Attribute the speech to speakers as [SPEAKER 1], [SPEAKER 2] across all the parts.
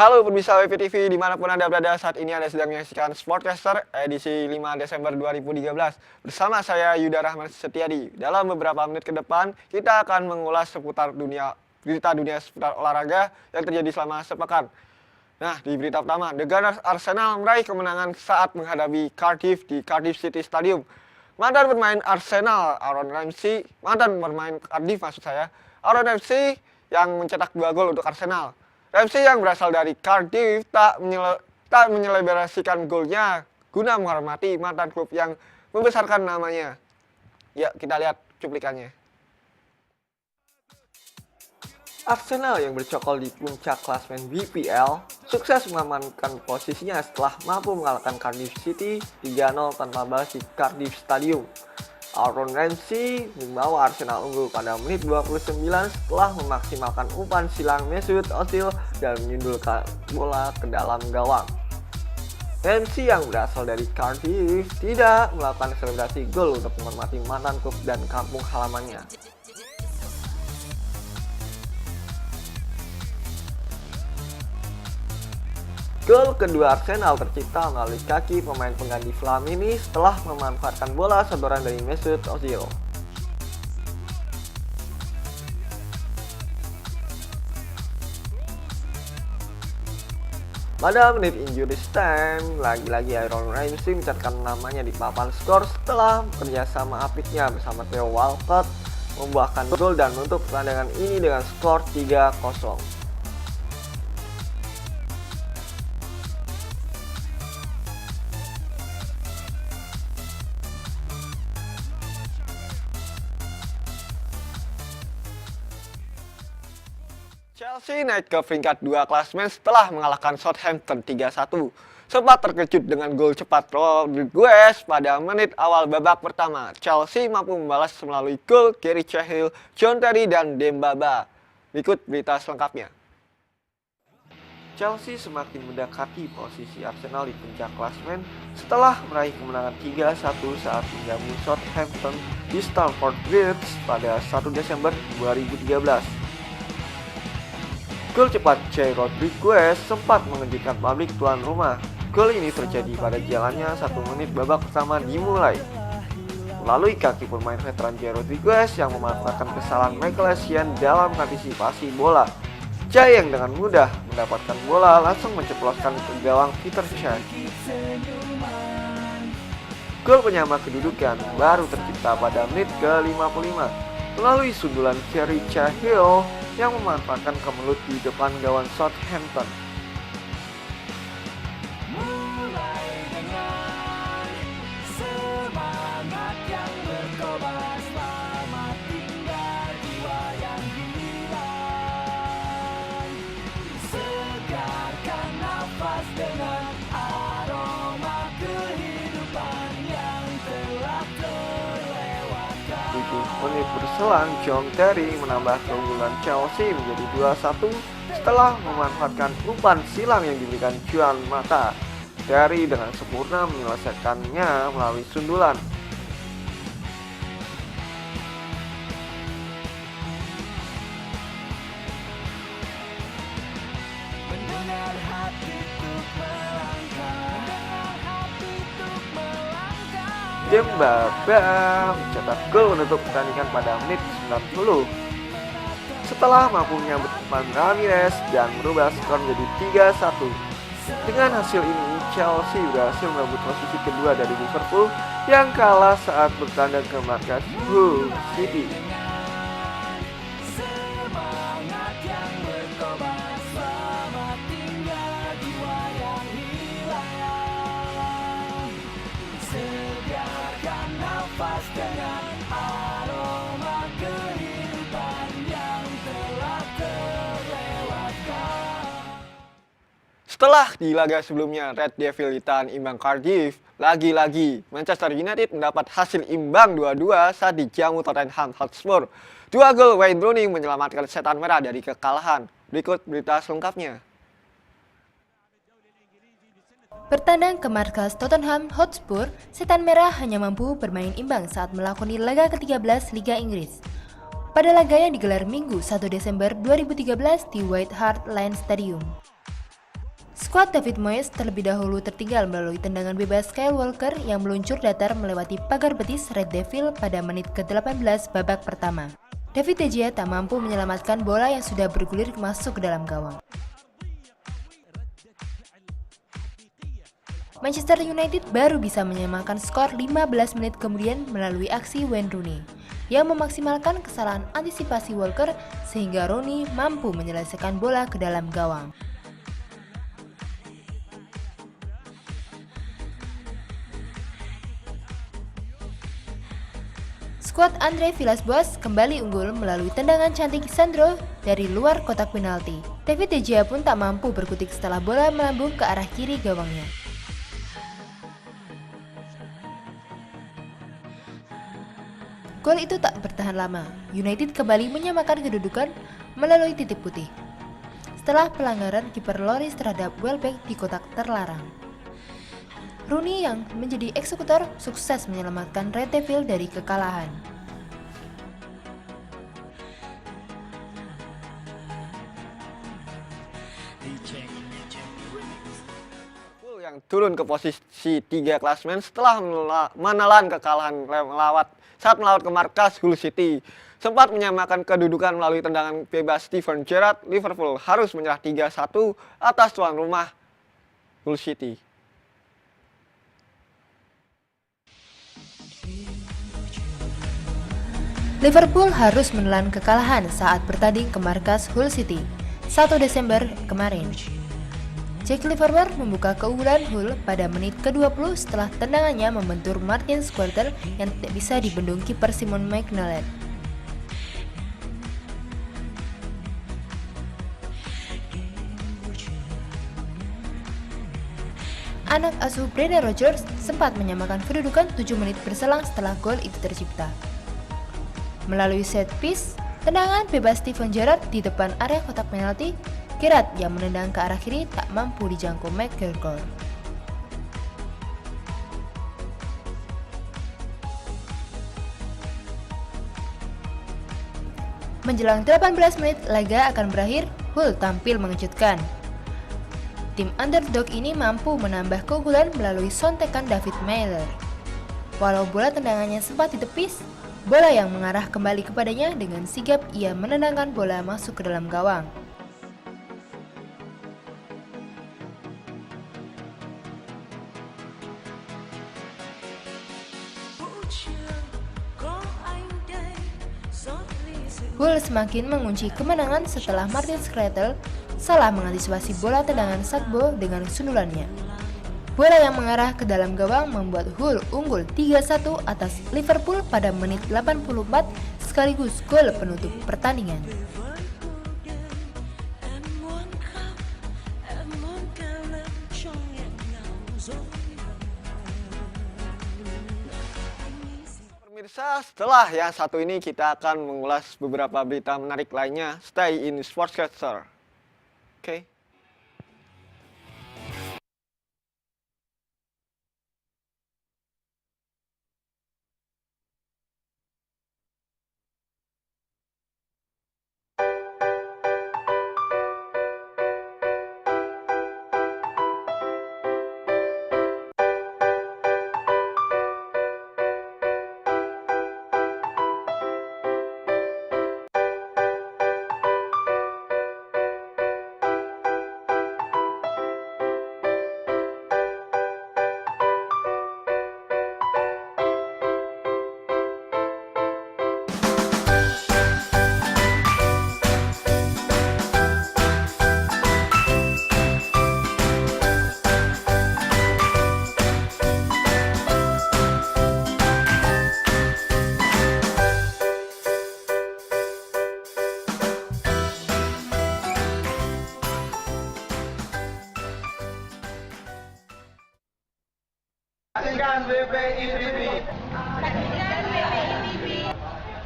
[SPEAKER 1] Halo pemirsa WP TV dimanapun Anda berada, saat ini Anda sedang menyaksikan Sportcaster edisi 5 Desember 2013 bersama saya Yuda Rahman Setiadi. Dalam beberapa menit ke depan kita akan mengulas seputar berita dunia seputar olahraga yang terjadi selama sepekan. Nah, di berita pertama, The Gunners Arsenal meraih kemenangan saat menghadapi Cardiff di Cardiff City Stadium. Mantan pemain Arsenal Aaron Ramsey Aaron Ramsey yang mencetak 2 gol untuk Arsenal. Ramsey yang berasal dari Cardiff tak menyelebrasikan golnya guna menghormati mantan klub yang membesarkan namanya. Ya, kita lihat cuplikannya. Arsenal yang bercokol di puncak klasemen BPL sukses mengamankan posisinya setelah mampu mengalahkan Cardiff City 3-0 tanpa balas di Cardiff Stadium. Aaron Ramsey membawa Arsenal unggul pada menit 29 setelah memaksimalkan umpan silang Mesut Ozil dan menyundulkan bola ke dalam gawang. Ramsey yang berasal dari Cardiff tidak melakukan selebrasi gol untuk menghormati mantan klub dan kampung halamannya. Gol kedua Arsenal tercipta melalui kaki pemain pengganti Flamini setelah memanfaatkan bola sodoran dari Mesut Ozil. Pada menit injury time, lagi-lagi Aaron Ramsey mencatatkan namanya di papan skor setelah kerjasama apiknya bersama Theo Walcott membuahkan gol dan menutup pertandingan ini dengan skor 3-0. Chelsea naik ke peringkat 2 klasemen setelah mengalahkan Southampton 3-1. Sempat terkejut dengan gol cepat Rodriguez pada menit awal babak pertama. Chelsea mampu membalas melalui gol Gary Cahill, John Terry, dan Dembaba. Berikut berita selengkapnya. Chelsea semakin mendekati posisi Arsenal di puncak klasemen setelah meraih kemenangan 3-1 saat menjamu Southampton di Stamford Bridge pada 1 Desember 2013. Gol cepat Jay Rodriguez sempat mengejutkan publik tuan rumah. Gol ini terjadi pada jalannya 1 menit babak pertama dimulai. Melalui kaki pemain veteran Jay Rodriguez yang memanfaatkan kesalahan Michael Essien dalam antisipasi bola. Jay yang dengan mudah mendapatkan bola langsung menceploskan ke gawang Peter Cech. Gol penyama kedudukan baru tercipta pada menit ke-55 melalui sundulan Gary Cahill yang memanfaatkan kemelut di depan gawang Southampton. Menit berselang, John Terry menambah keunggulan Chelsea menjadi 2-1 setelah memanfaatkan umpan silang yang diberikan Juan Mata. Terry dengan sempurna menyelesaikannya melalui sundulan. Dembaba mencetak gol menutup pertandingan pada menit 90 setelah mampu menyambut umpan Ramirez dan merubah skor menjadi 3-1. Dengan hasil ini, Chelsea berhasil merebut posisi kedua dari Liverpool yang kalah saat bertandang ke markas Hull City. Setelah di laga sebelumnya Red Devil ditahan imbang Cardiff, lagi-lagi Manchester United mendapat hasil imbang 2-2 saat dijamu Tottenham Hotspur. 2 gol Wayne Rooney menyelamatkan setan merah dari kekalahan. Berikut berita selengkapnya.
[SPEAKER 2] Bertandang ke markas Tottenham Hotspur, setan merah hanya mampu bermain imbang saat melakoni laga ke-13 Liga Inggris. Pada laga yang digelar Minggu 1 Desember 2013 di White Hart Lane Stadium. Skuad David Moyes terlebih dahulu tertinggal melalui tendangan bebas Kyle Walker yang meluncur datar melewati pagar betis Red Devil pada menit ke-18 babak pertama. David De Gea tak mampu menyelamatkan bola yang sudah bergulir masuk ke dalam gawang. Manchester United baru bisa menyamakan skor 15 menit kemudian melalui aksi Wayne Rooney yang memaksimalkan kesalahan antisipasi Walker sehingga Rooney mampu menyelesaikan bola ke dalam gawang. Skuad Andre Villas-Boas kembali unggul melalui tendangan cantik Sandro dari luar kotak penalti. David De Gea pun tak mampu berkutik setelah bola melambung ke arah kiri gawangnya. Gol itu tak bertahan lama. United kembali menyamakan kedudukan melalui titik putih setelah pelanggaran kiper Lloris terhadap Welbeck di kotak terlarang. Rooney yang menjadi eksekutor sukses menyelamatkan Red Devil dari kekalahan.
[SPEAKER 1] Liverpool yang turun ke posisi 3 klasemen setelah menelan kekalahan saat melawat ke markas Hull City. Sempat menyamakan kedudukan melalui tendangan bebas Steven Gerrard, Liverpool harus menyerah 3-1 atas tuan rumah Hull City.
[SPEAKER 2] Liverpool harus menelan kekalahan saat bertanding ke markas Hull City 1 Desember kemarin. Jack Livermore membuka keunggulan Hull pada menit ke-20 setelah tendangannya membentur Martin Skrtel yang tidak bisa dibendung kiper Simon McNulty. Anak asuh Brendan Rodgers sempat menyamakan kedudukan 7 menit berselang setelah gol itu tercipta. Melalui set piece, tendangan bebas Steven Gerrard di depan area kotak penalti, Gerrard yang menendang ke arah kiri tak mampu dijangkau McGregor. Menjelang 18 menit laga akan berakhir, Hull tampil mengejutkan. Tim underdog ini mampu menambah keunggulan melalui sontekan David Mailer. Walau bola tendangannya sempat ditepis, bola yang mengarah kembali kepadanya dengan sigap ia menendangkan bola masuk ke dalam gawang. Hull semakin mengunci kemenangan setelah Martin Skrtel salah mengantisipasi bola tendangan Sagbo dengan sundulannya. Bola yang mengarah ke dalam gawang membuat Hull unggul 3-1 atas Liverpool pada menit 84 sekaligus gol penutup pertandingan.
[SPEAKER 1] Pemirsa, setelah yang satu ini kita akan mengulas beberapa berita menarik lainnya. Stay in Sportscaster. Oke.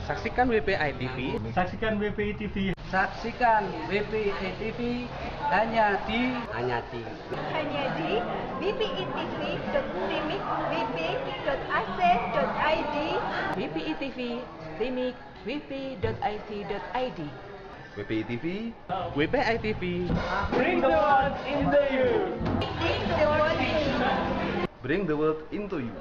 [SPEAKER 3] Saksikan WPI TV.
[SPEAKER 4] Saksikan WPI TV.
[SPEAKER 3] Saksikan WPI TV hanya di
[SPEAKER 5] wpitv.timik.wp.ac.id
[SPEAKER 3] WPI TV, timik.wp.ac.id.
[SPEAKER 4] WPI TV,
[SPEAKER 3] WPI TV.
[SPEAKER 4] bring the world into you.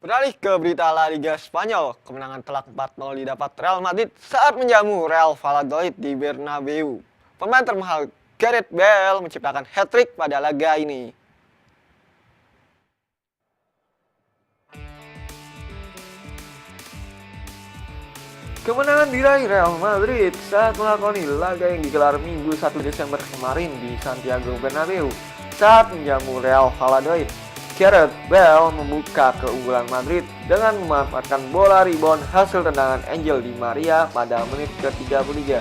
[SPEAKER 1] Beralih ke berita La Liga Spanyol, kemenangan telak 4-0 didapat Real Madrid saat menjamu Real Valladolid di Bernabeu. Pemain termahal Gareth Bale menciptakan hat-trick pada laga ini. Kemenangan diraih Real Madrid saat melakoni laga yang digelar Minggu 1 Desember kemarin di Santiago Bernabeu saat menjamu Real Valladolid. Gareth Bale membuka keunggulan Madrid dengan memanfaatkan bola rebound hasil tendangan Angel Di Maria pada menit ke-33.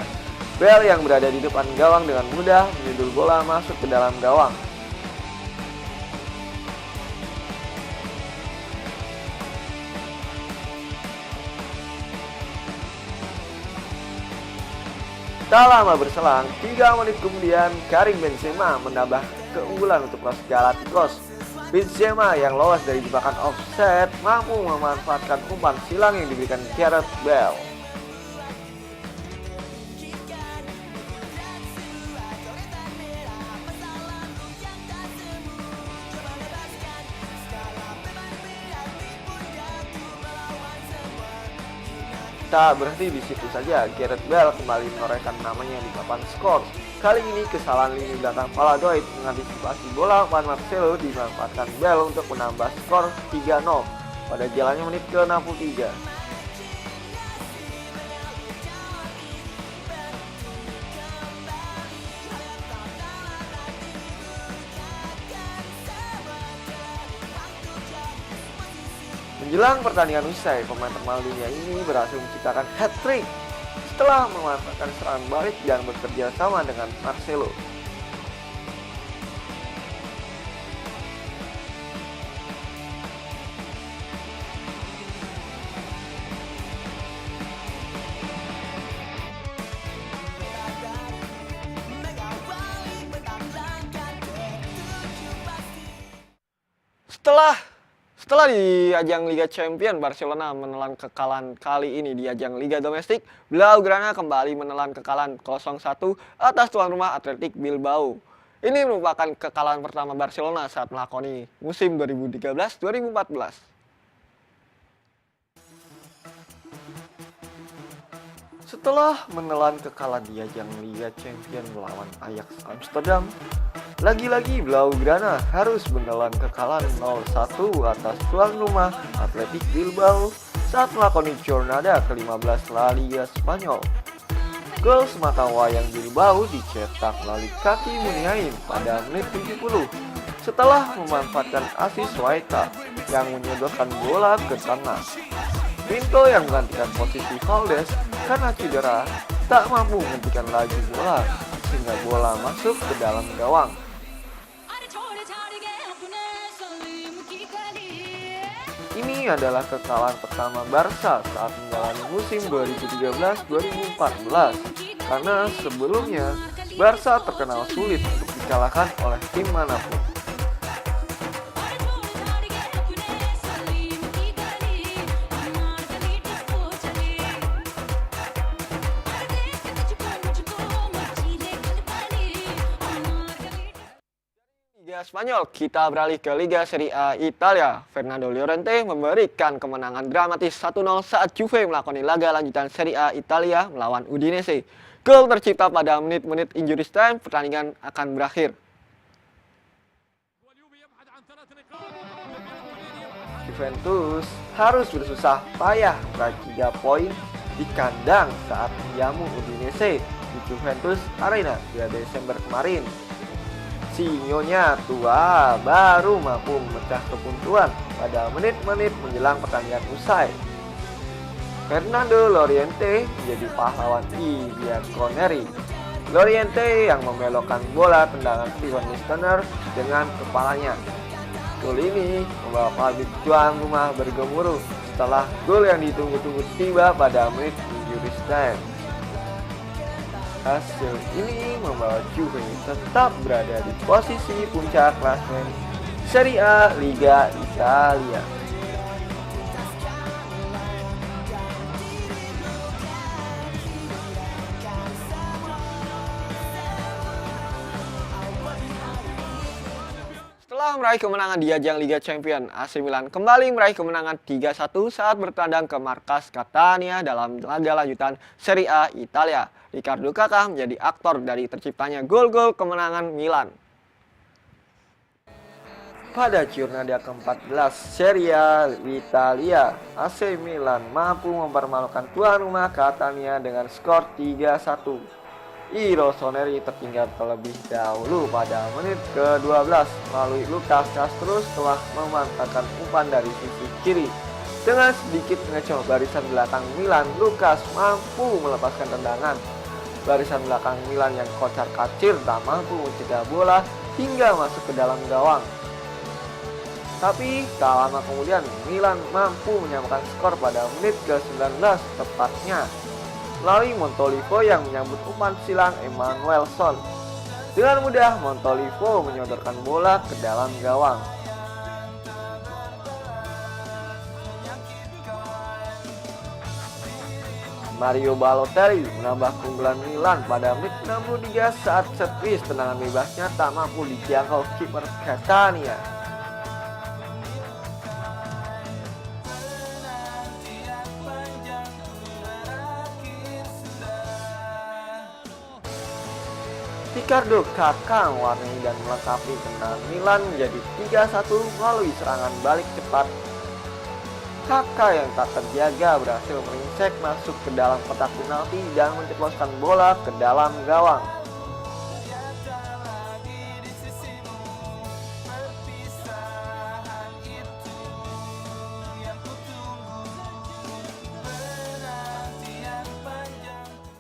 [SPEAKER 1] Bale yang berada di depan gawang dengan mudah menyundul bola masuk ke dalam gawang. Tak lama berselang, 3 menit kemudian Karim Benzema menambah keunggulan untuk Los Galacticos. Benzema yang lolos dari jebakan offset mampu memanfaatkan umpan silang yang diberikan Gareth Bale. Tak berhenti di situ saja, Gareth Bale kembali menorehkan namanya di papan skor. Kali ini kesalahan lini belakang Valladolid mengantisipasi bola umpan Marcelo dimanfaatkan Bale untuk menambah skor 3-0 pada jalannya menit ke-63. Menjelang pertandingan usai, pemain termahal dunia ini berhasil menciptakan hat-trick setelah memanfaatkan serangan balik dan bekerja sama dengan Marcelo. Setelah di ajang Liga Champions, Barcelona menelan kekalahan kali ini di ajang Liga Domestik, Blaugrana kembali menelan kekalahan 0-1 atas tuan rumah Athletic Bilbao. Ini merupakan kekalahan pertama Barcelona saat melakoni musim 2013-2014. Setelah menelan kekalahan di ajang Liga Champions melawan Ajax Amsterdam, lagi-lagi Blaugrana harus menelan kekalahan 0-1 atas tuan rumah Athletic Bilbao saat melakoni jornada ke-15 La Liga Spanyol. Gol semata wayang Bilbao dicetak melalui kaki Muniain pada menit 70 setelah memanfaatkan asis Waita yang menyodorkan bola ke tengah. Pinto yang menggantikan posisi Valdes karena cedera tak mampu menghentikan laju bola sehingga bola masuk ke dalam gawang. Ini adalah kekalahan pertama Barca saat menjalani musim 2013-2014 karena sebelumnya Barca terkenal sulit untuk dikalahkan oleh tim manapun. Liga Spanyol, kita beralih ke Liga Serie A Italia. Fernando Llorente memberikan kemenangan dramatis 1-0 saat Juve melakoni laga lanjutan Serie A Italia melawan Udinese. Gol tercipta pada menit-menit injury time, pertandingan akan berakhir. Juventus harus bersusah payah meraih 3 poin di kandang saat menjamu Udinese di Juventus Arena 2 Desember kemarin. Sinyonya tua baru mampu memecah kebuntuan pada menit-menit menjelang pertandingan usai. Fernando Llorente menjadi pahlawan I Bianconeri. Llorente yang membelokkan bola tendangan Steven Listener dengan kepalanya. Gol ini membawa publik tuan rumah bergemuruh setelah gol yang ditunggu-tunggu tiba pada menit injury time. Hasil ini membawa Juve tetap berada di posisi puncak klasemen Serie A Liga Italia. Setelah meraih kemenangan di ajang Liga Champions, AC Milan kembali meraih kemenangan 3-1 saat bertandang ke markas Catania dalam laga lanjutan Serie A Italia. Ricardo Kakà menjadi aktor dari terciptanya gol-gol kemenangan Milan. Pada Giornata ke-14 Serie A Italia, AC Milan mampu mempermalukan tuan rumah Catania dengan skor 3-1. I Rossoneri tertinggal terlebih dahulu pada menit ke-12 melalui Lucas Castro setelah memanfaatkan umpan dari sisi kiri. Dengan sedikit mengecoh barisan belakang Milan, Lucas mampu melepaskan tendangan. Barisan belakang Milan yang kocar-kacir tak mampu mencegah bola hingga masuk ke dalam gawang. Tapi tak lama kemudian Milan mampu menyamakan skor pada menit ke-19 tepatnya melalui Montolivo yang menyambut umpan silang Emanuelson. Dengan mudah Montolivo menyodorkan bola ke dalam gawang. Mario Balotelli menambah keunggulan Milan pada menit 63 saat servis tendangan bebasnya tak mampu dijangkau kiper Catania. Ricardo Kakà mewarnai dan melengkapi kemenangan Milan menjadi 3-1 melalui serangan balik cepat. Kakà yang tak terjaga berhasil meringsek masuk ke dalam kotak penalti dan menceploskan bola ke dalam gawang.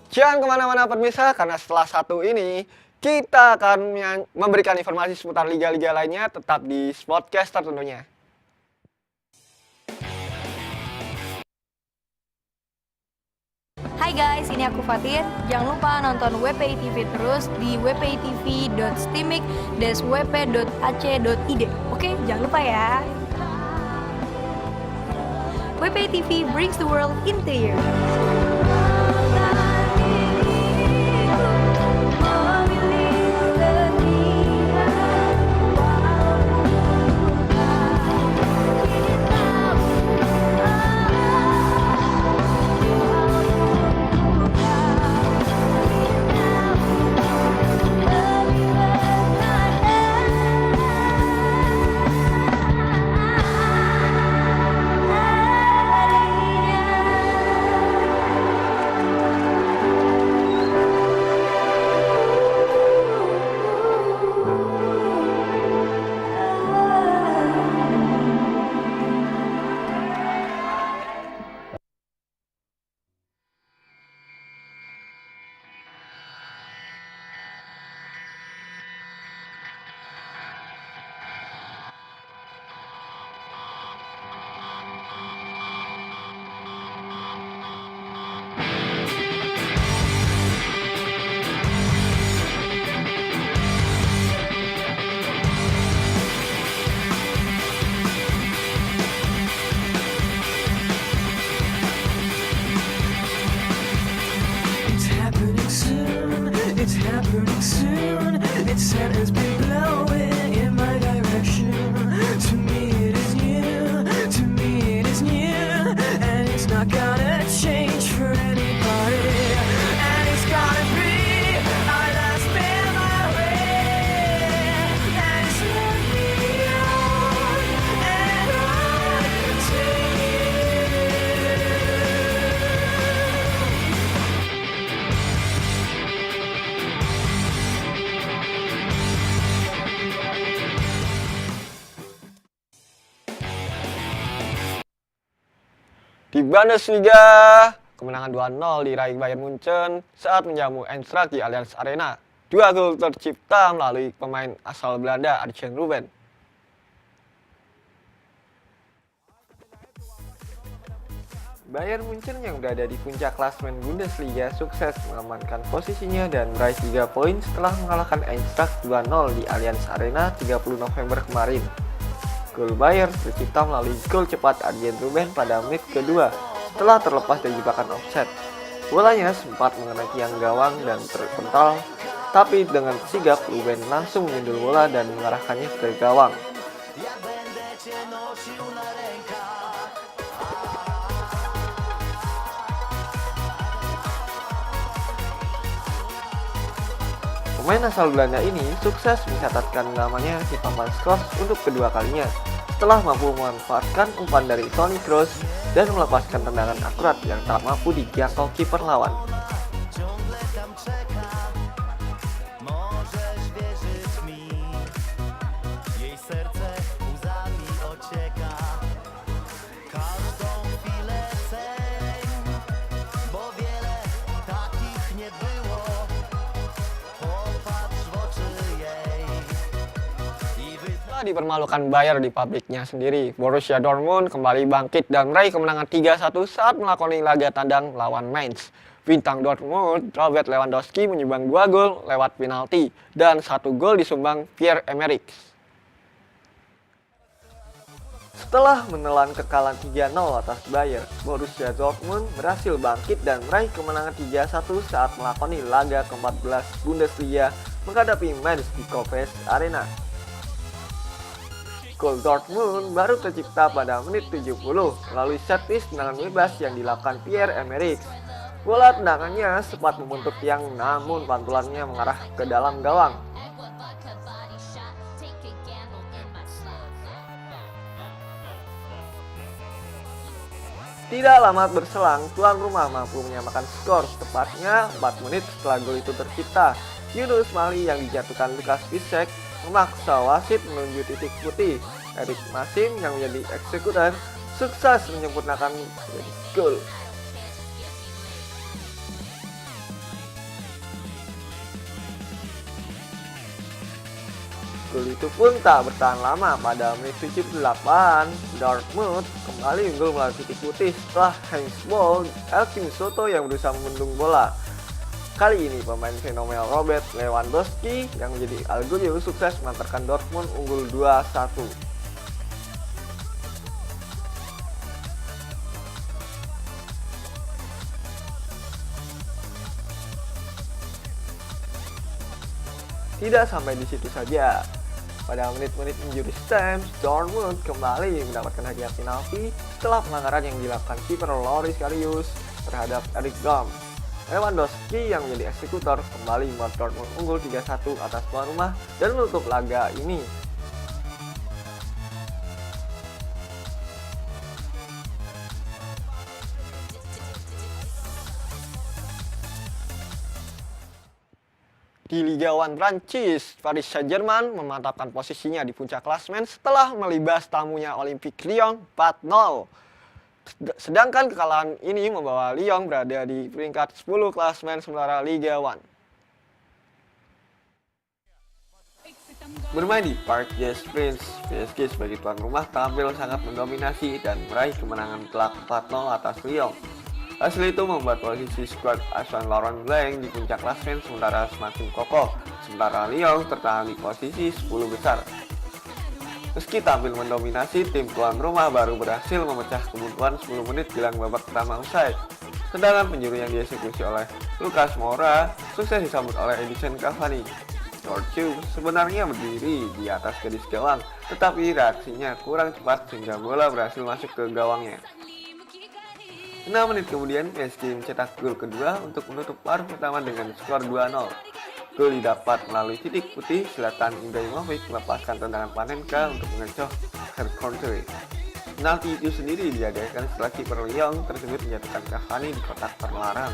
[SPEAKER 1] Jangan kemana-mana pemirsa, karena setelah satu ini kita akan memberikan informasi seputar liga-liga lainnya, tetap di Sportcaster tentunya.
[SPEAKER 5] Hai guys, ini aku Fatir. Jangan lupa nonton WPI TV terus di wpitv.steamik-wp.ac.id. Oke, jangan lupa ya. WPI TV brings the world into you.
[SPEAKER 1] Di Bundesliga, kemenangan 2-0 diraih Bayern Munchen saat menjamu Eintracht di Allianz Arena. 2 gol tercipta melalui pemain asal Belanda Arjen Robben. Bayern Munchen yang berada di puncak klasemen Bundesliga sukses mengamankan posisinya dan meraih 3 poin setelah mengalahkan Eintracht 2-0 di Allianz Arena 30 November kemarin. Gol Bayern tercipta melalui gol cepat Arjen Robben pada menit kedua setelah terlepas dari jebakan offside. Bolanya sempat mengenai tiang gawang dan terpental, tapi dengan sigap Robben langsung menyundul bola dan mengarahkannya ke gawang. Pemain asal Belanda ini sukses mencatatkan namanya di papan skor untuk kedua kalinya setelah mampu memanfaatkan umpan dari Toni Kroos dan melepaskan tendangan akurat yang tak mampu dijangkau kiper lawan. Dipermalukan Bayern di pabriknya sendiri, Borussia Dortmund kembali bangkit dan meraih kemenangan 3-1 saat melakoni laga tandang lawan Mainz. Bintang Dortmund, Robert Lewandowski menyumbang 2 gol lewat penalti dan 1 gol disumbang Pierre-Emerick. Setelah menelan kekalahan 3-0 atas Bayern, Borussia Dortmund berhasil bangkit dan meraih kemenangan 3-1 saat melakoni laga ke-14 Bundesliga menghadapi Mainz di Kofes Arena. Gol Dortmund baru tercipta pada menit 70 melalui set-piece tendangan bebas yang dilakukan Pierre-Emerick. Bola tendangannya sempat membentuk tiang namun pantulannya mengarah ke dalam gawang. Tidak lama berselang, tuan rumah mampu menyamakan skor tepatnya 4 menit setelah gol itu tercipta. Yunus Mali yang dijatuhkan Lukas Piszczek memaksa wasit menunjuk titik putih. Erik Masim yang menjadi eksekutor sukses menyempurnakan gol. Gol itu pun tak bertahan lama. Pada menit 78, Dortmund kembali unggul melalui titik putih setelah handsball Elkin Soto yang berusaha membendung bola. Kali ini pemain fenomenal Robert Lewandowski yang menjadi Algurio sukses mengantarkan Dortmund unggul 2-1. Tidak sampai di situ saja. Pada menit-menit injury time, Dortmund kembali mendapatkan hadiah penalti setelah pelanggaran yang dilakukan kiper Loris Karius terhadap Erik Gam. Lewandowski yang menjadi eksekutor kembali membuat Dortmund unggul 3-1 atas tuan rumah dan menutup laga ini. Di Liga 1 Prancis, Paris Saint-Germain memantapkan posisinya di puncak klasemen setelah melibas tamunya Olympique Lyon 4-0. Sedangkan kekalahan ini membawa Lyon berada di peringkat 10 klasemen sementara Liga 1. Bermain di Parc des Princes, PSG sebagai tuan rumah tampil sangat mendominasi dan meraih kemenangan telak 4-0 atas Lyon. Hasil itu membuat posisi skuad asuhan Laurent Blanc di puncak klasemen sementara semakin kokoh, sementara Lyon tertahan di posisi 10 besar. Meski tampil mendominasi, tim tuan rumah baru berhasil memecah kebuntuan 10 menit jelang babak pertama usai. Sedangkan penjuru yang dieksekusi oleh Lucas Moura sukses disambut oleh Edinson Cavani. Torchu sebenarnya berdiri di atas garis gawang, tetapi reaksinya kurang cepat sehingga bola berhasil masuk ke gawangnya. 6 menit kemudian PSG mencetak gol kedua untuk menutup paruh pertama dengan skor 2-0. Gol didapat melalui titik putih Zlatan Ibrahimovic melepaskan tendangan Panenka untuk mengecoh Courtois. Penalti itu sendiri diadakan setelah kiper Lyon tersebut menjatuhkan Cavani di kotak terlarang.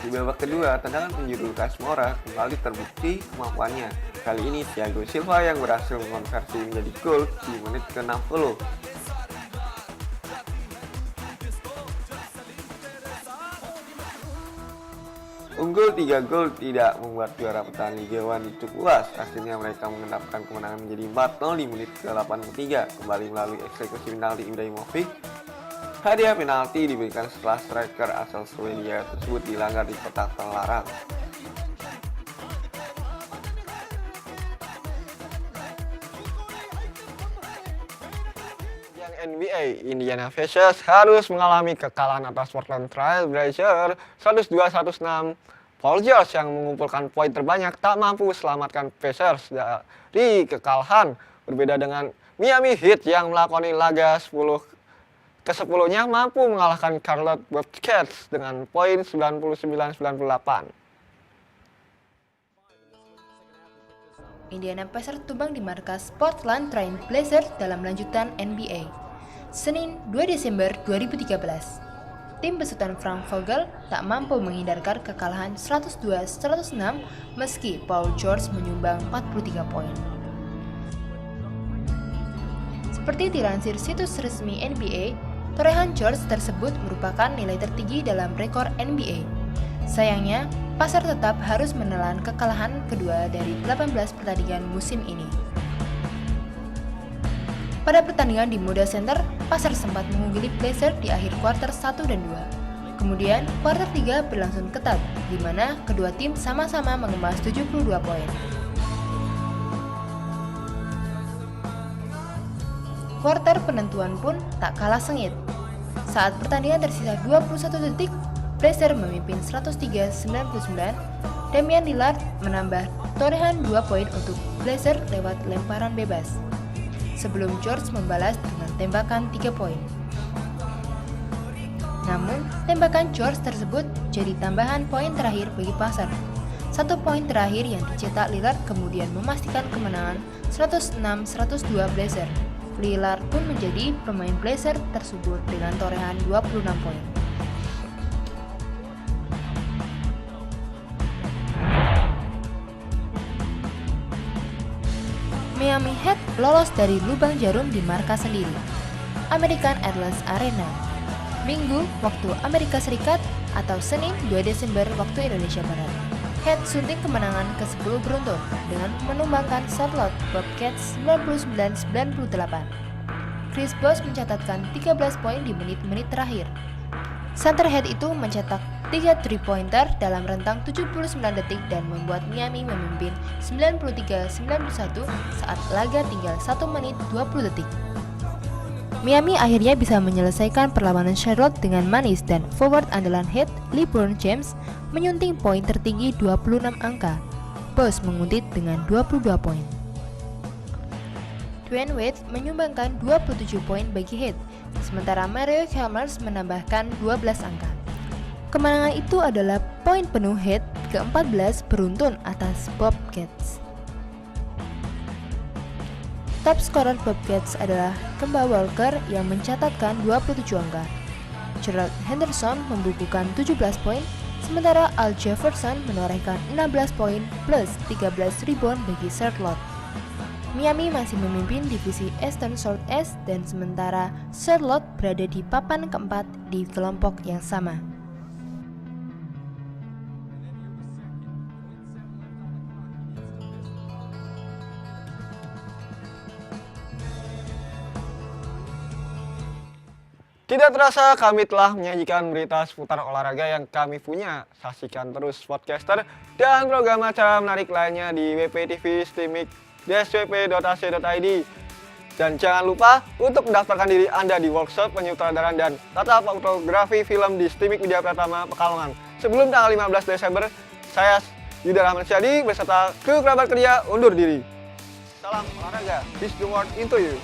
[SPEAKER 1] Di babak kedua, tendangan penjuru Lucas Moura kembali terbukti kemampuannya. Kali ini Thiago Silva yang berhasil mengonversi menjadi gol di menit ke-60. Unggul 3 gol tidak membuat juara bertahan Liga 1 itu puas. Akhirnya mereka mengendapkan kemenangan menjadi 4-0 di menit ke-83 kembali melalui eksekusi penalti Ibrahimovic. Hadiah penalti diberikan setelah striker asal Swedia tersebut dilanggar di kotak terlarang. NBA, Indiana Pacers harus mengalami kekalahan atas Portland Trail Blazers 102-106. Paul George yang mengumpulkan poin terbanyak tak mampu selamatkan Pacers dari kekalahan. Berbeda dengan Miami Heat yang melakoni laga 10 ke-10-nya mampu mengalahkan Charlotte Bobcats dengan poin 99-98.
[SPEAKER 2] Indiana Pacers tumbang di markas Portland Trail Blazers dalam lanjutan NBA. Senin 2 Desember 2013. Tim besutan Frank Vogel tak mampu menghindarkan kekalahan 102-106 meski Paul George menyumbang 43 poin. Seperti dilansir situs resmi NBA, torehan George tersebut merupakan nilai tertinggi dalam rekor NBA. Sayangnya, Pacers tetap harus menelan kekalahan kedua dari 18 pertandingan musim ini. Pada pertandingan di Moda Center, Pacers sempat mengungguli Blazers di akhir kuarter 1 dan 2. Kemudian, kuarter 3 berlangsung ketat, di mana kedua tim sama-sama mengemas 72 poin. Kuarter penentuan pun tak kalah sengit. Saat pertandingan tersisa 21 detik, Blazers memimpin 103-99. Damian Lillard menambah torehan 2 poin untuk Blazers lewat lemparan bebas, sebelum George membalas dengan tembakan 3 poin. Namun, tembakan George tersebut jadi tambahan poin terakhir bagi Pacers. 1 poin terakhir yang dicetak Lillard kemudian memastikan kemenangan 106-102 Blazers. Lillard pun menjadi pemain Blazers tersebut dengan torehan 26 poin. Miami Heat lolos dari lubang jarum di markas sendiri. American Airlines Arena, Minggu waktu Amerika Serikat atau Senin 2 Desember waktu Indonesia Barat. Heat sunting kemenangan ke-10 beruntun dengan menumbangkan Charlotte Bobcats 99-98. Chris Bosh mencatatkan 13 poin di menit-menit terakhir. Center Heat itu mencetak 3 3-pointer dalam rentang 79 detik dan membuat Miami memimpin 93-91 saat laga tinggal 1 menit 20 detik. Miami akhirnya bisa menyelesaikan perlawanan Charlotte dengan manis dan forward andalan Heat, LeBron James, menyunting poin tertinggi 26 angka. Bosh menguntit dengan 22 poin. Dwayne Wade menyumbangkan 27 poin bagi Heat, sementara Mario Chalmers menambahkan 12 angka. Kemenangan itu adalah poin penuh Heat ke-14 beruntun atas Bobcats. Top skorer Bobcats adalah Kemba Walker yang mencatatkan 27 angka. Gerald Henderson membukukan 17 poin, sementara Al Jefferson menorehkan 16 poin plus 13 rebound bagi Charlotte. Miami masih memimpin divisi Eastern Southeast dan sementara Charlotte berada di papan keempat di kelompok yang sama.
[SPEAKER 1] Tidak terasa kami telah menyajikan berita seputar olahraga yang kami punya. Saksikan terus podcaster dan program acara menarik lainnya di WPTV Streaming dswp.ac.id. Dan jangan lupa untuk mendaftarkan diri Anda di workshop penyutradaran dan tata fotografi film di Streaming Media Pratama Pekalongan. Sebelum tanggal 15 Desember, saya Yuda Rahman Syadi beserta kru kerabat kerja undur diri. Salam olahraga, peace the world into you.